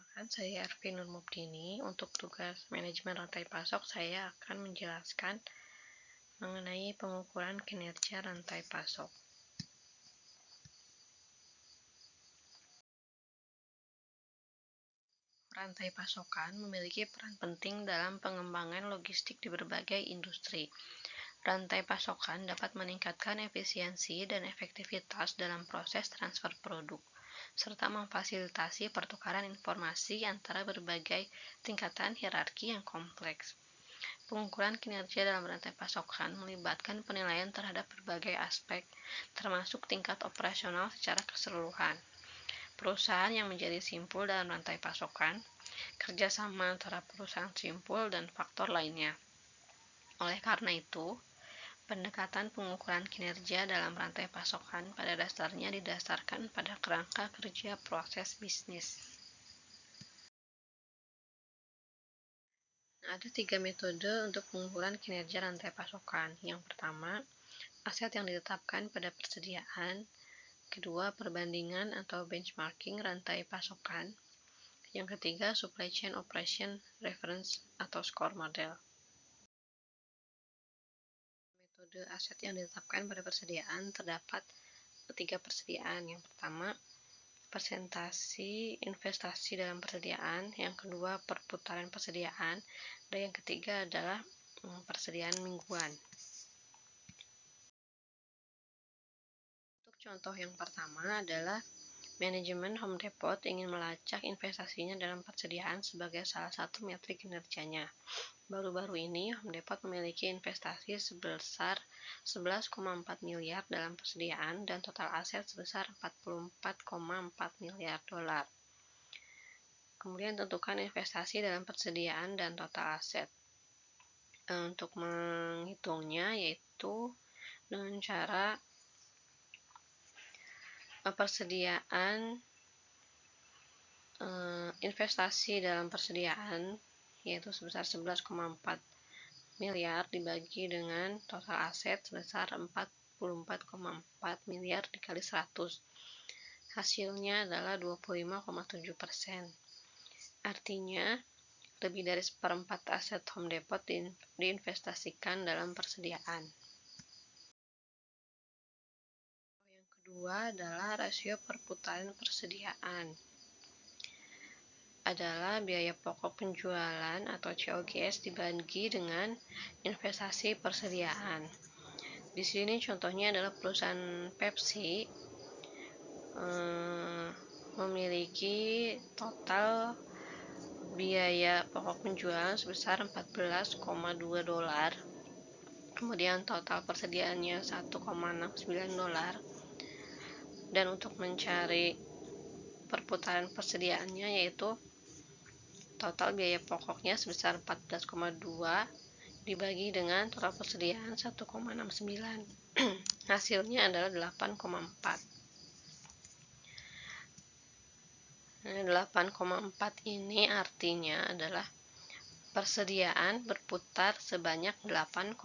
Perkenalkan, saya Arvin Nurmubdini. Untuk tugas manajemen rantai pasok, saya akan menjelaskan mengenai pengukuran kinerja rantai pasok. Rantai pasokan memiliki peran penting dalam pengembangan logistik di berbagai industri. Rantai pasokan dapat meningkatkan efisiensi dan efektivitas dalam proses transfer produk, serta memfasilitasi pertukaran informasi antara berbagai tingkatan hierarki yang kompleks. Pengukuran kinerja dalam rantai pasokan melibatkan penilaian terhadap berbagai aspek, termasuk tingkat operasional secara keseluruhan. Perusahaan yang menjadi simpul dalam rantai pasokan, kerjasama antara perusahaan simpul dan faktor lainnya. Oleh karena itu, pendekatan pengukuran kinerja dalam rantai pasokan pada dasarnya didasarkan pada kerangka kerja proses bisnis. Ada 3 metode untuk pengukuran kinerja rantai pasokan. Yang pertama, aset yang ditetapkan pada persediaan. Kedua, perbandingan atau benchmarking rantai pasokan. Yang ketiga, supply chain operation reference atau score model. Metode aset yang ditetapkan pada persediaan terdapat 3 persediaan. Yang pertama, persentase investasi dalam persediaan, yang kedua perputaran persediaan, dan yang ketiga adalah persediaan mingguan. Untuk contoh yang pertama adalah manajemen Home Depot ingin melacak investasinya dalam persediaan sebagai salah satu metrik kinerjanya. Baru-baru ini Home Depot memiliki investasi sebesar 11,4 miliar dalam persediaan dan total aset sebesar 44,4 miliar dolar. Kemudian tentukan investasi dalam persediaan dan total aset. Untuk menghitungnya yaitu dengan cara persediaan investasi dalam persediaan yaitu sebesar 11,4 miliar dibagi dengan total aset sebesar 44,4 miliar dikali 100. Hasilnya adalah 25,7%. Artinya, lebih dari seperempat aset Home Depot diinvestasikan dalam persediaan. Yang kedua adalah rasio perputaran persediaan. Adalah biaya pokok penjualan atau COGS dibagi dengan investasi persediaan. Di sini contohnya adalah perusahaan Pepsi memiliki total biaya pokok penjualan sebesar 14,2 dolar. Kemudian total persediaannya 1,69 dolar. Dan untuk mencari perputaran persediaannya yaitu total biaya pokoknya sebesar 14,2 dibagi dengan total persediaan 1,69. Hasilnya adalah 8,4. 8,4 ini artinya adalah persediaan berputar sebanyak 8,4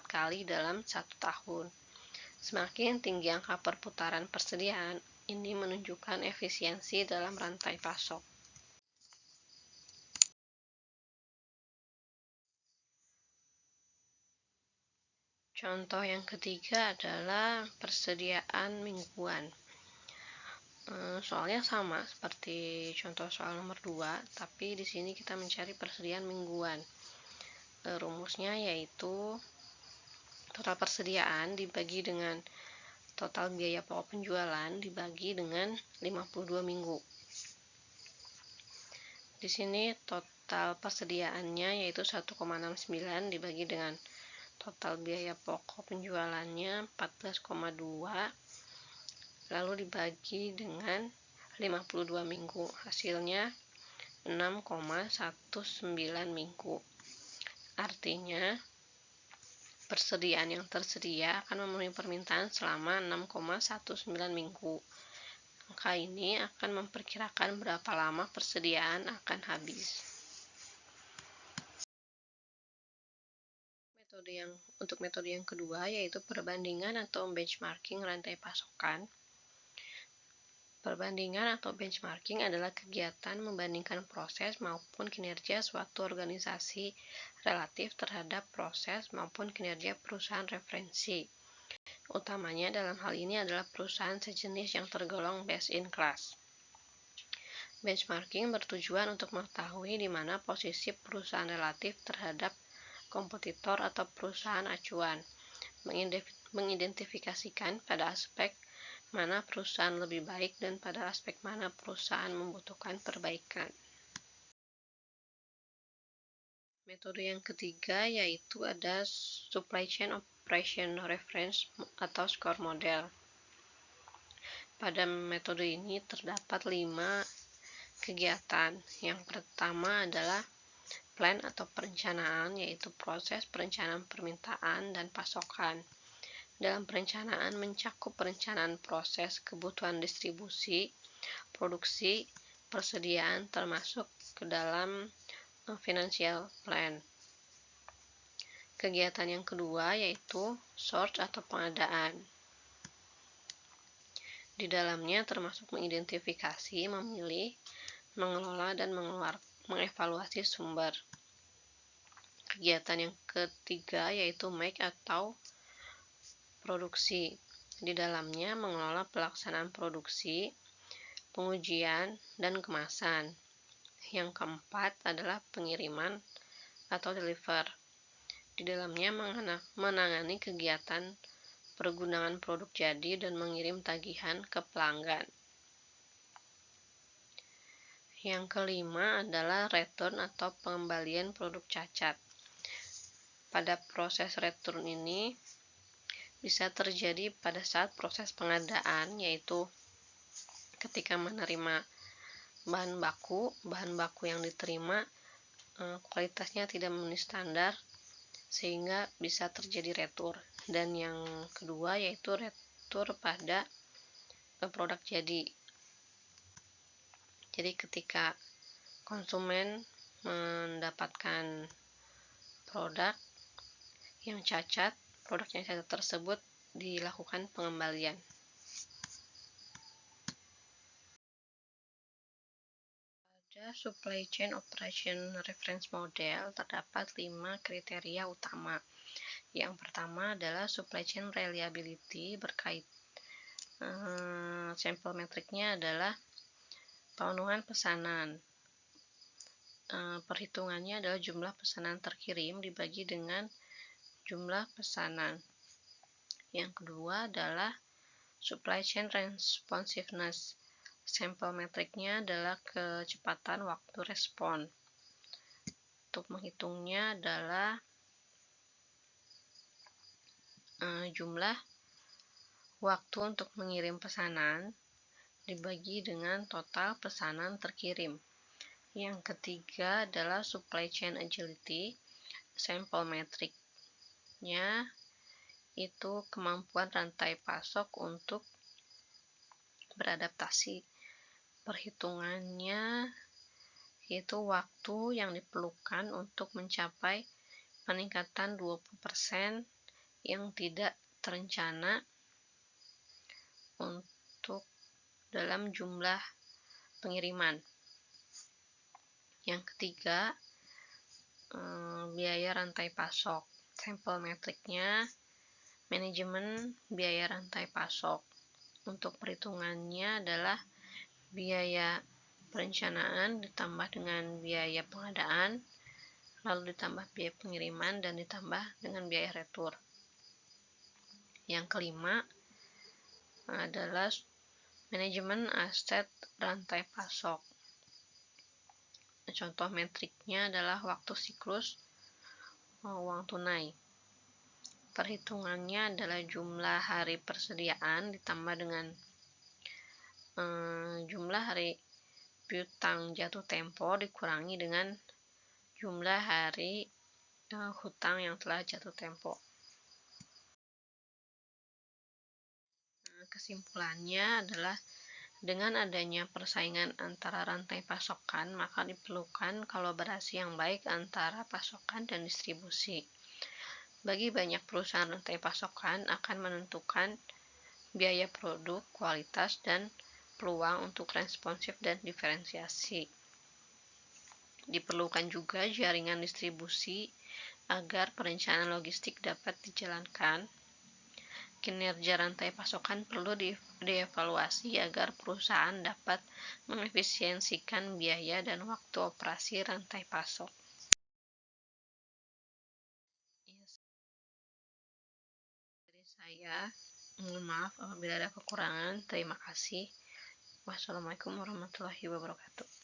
kali dalam 1 tahun. Semakin tinggi angka perputaran persediaan, ini menunjukkan efisiensi dalam rantai pasok. Contoh yang ketiga adalah persediaan mingguan. Soalnya sama seperti contoh soal nomor 2, tapi di sini kita mencari persediaan mingguan. Rumusnya yaitu total persediaan dibagi dengan total biaya pokok penjualan dibagi dengan 52 minggu. Di sini total persediaannya yaitu 1,69 dibagi dengan total biaya pokok penjualannya 14,2 lalu dibagi dengan 52 minggu. Hasilnya 6,19 minggu. Artinya persediaan yang tersedia akan memenuhi permintaan selama 6,19 minggu. Angka ini akan memperkirakan berapa lama persediaan akan habis. Untuk metode yang kedua yaitu perbandingan atau benchmarking rantai pasokan. Perbandingan atau benchmarking adalah kegiatan membandingkan proses maupun kinerja suatu organisasi relatif terhadap proses maupun kinerja perusahaan referensi. Utamanya dalam hal ini adalah perusahaan sejenis yang tergolong best in class. Benchmarking bertujuan untuk mengetahui di mana posisi perusahaan relatif terhadap kompetitor atau perusahaan acuan, mengidentifikasikan pada aspek mana perusahaan lebih baik dan pada aspek mana perusahaan membutuhkan perbaikan. Metode yang ketiga yaitu ada Supply Chain Operation Reference atau SCORE model. Pada metode ini terdapat 5 kegiatan. Yang pertama adalah plan atau perencanaan, yaitu proses perencanaan permintaan dan pasokan. Dalam perencanaan mencakup perencanaan proses kebutuhan distribusi, produksi, persediaan termasuk ke dalam financial plan. Kegiatan yang kedua yaitu source atau pengadaan. Di dalamnya termasuk mengidentifikasi, memilih, mengelola, dan mengevaluasi sumber. Kegiatan yang ketiga yaitu make atau produksi. Di dalamnya mengelola pelaksanaan produksi, pengujian, dan kemasan. Yang keempat adalah pengiriman atau deliver. Di dalamnya menangani kegiatan pergunaan produk jadi dan mengirim tagihan ke pelanggan. Yang kelima adalah return atau pengembalian produk cacat. Pada proses return ini bisa terjadi pada saat proses pengadaan, yaitu ketika menerima bahan baku yang diterima kualitasnya tidak memenuhi standar sehingga bisa terjadi retur. Dan yang kedua yaitu retur pada produk jadi. Jadi ketika konsumen mendapatkan produk yang cacat, tersebut dilakukan pengembalian. Pada Supply Chain Operation Reference Model terdapat 5 kriteria utama. Yang pertama adalah supply chain reliability berkait sampel metriknya adalah pemenuhan pesanan. Perhitungannya adalah jumlah pesanan terkirim dibagi dengan jumlah pesanan. Yang kedua adalah supply chain responsiveness. Sampel metriknya adalah kecepatan waktu respon. Untuk menghitungnya adalah jumlah waktu untuk mengirim pesanan dibagi dengan total pesanan terkirim. Yang ketiga adalah supply chain agility. Sampel metriknya itu kemampuan rantai pasok untuk beradaptasi. Perhitungannya yaitu waktu yang diperlukan untuk mencapai peningkatan 20% yang tidak terencana untuk dalam jumlah pengiriman. Yang ketiga, biaya rantai pasok. Sampel metriknya manajemen biaya rantai pasok. Untuk perhitungannya adalah biaya perencanaan ditambah dengan biaya pengadaan, lalu ditambah biaya pengiriman, dan ditambah dengan biaya retur. Yang kelima adalah manajemen aset rantai pasok. Contoh metriknya adalah waktu siklus uang tunai. Perhitungannya adalah jumlah hari persediaan ditambah dengan jumlah hari piutang jatuh tempo dikurangi dengan jumlah hari hutang yang telah jatuh tempo. Kesimpulannya adalah dengan adanya persaingan antara rantai pasokan, maka diperlukan kolaborasi yang baik antara pasokan dan distribusi. Bagi banyak perusahaan, rantai pasokan akan menentukan biaya produk, kualitas, dan peluang untuk responsif dan diferensiasi. Diperlukan juga jaringan distribusi agar perencanaan logistik dapat dijalankan. Kinerja rantai pasokan perlu dievaluasi agar perusahaan dapat mengefisiensikan biaya dan waktu operasi rantai pasok. Dari saya, mohon maaf apabila ada kekurangan. Terima kasih. Wassalamualaikum warahmatullahi wabarakatuh.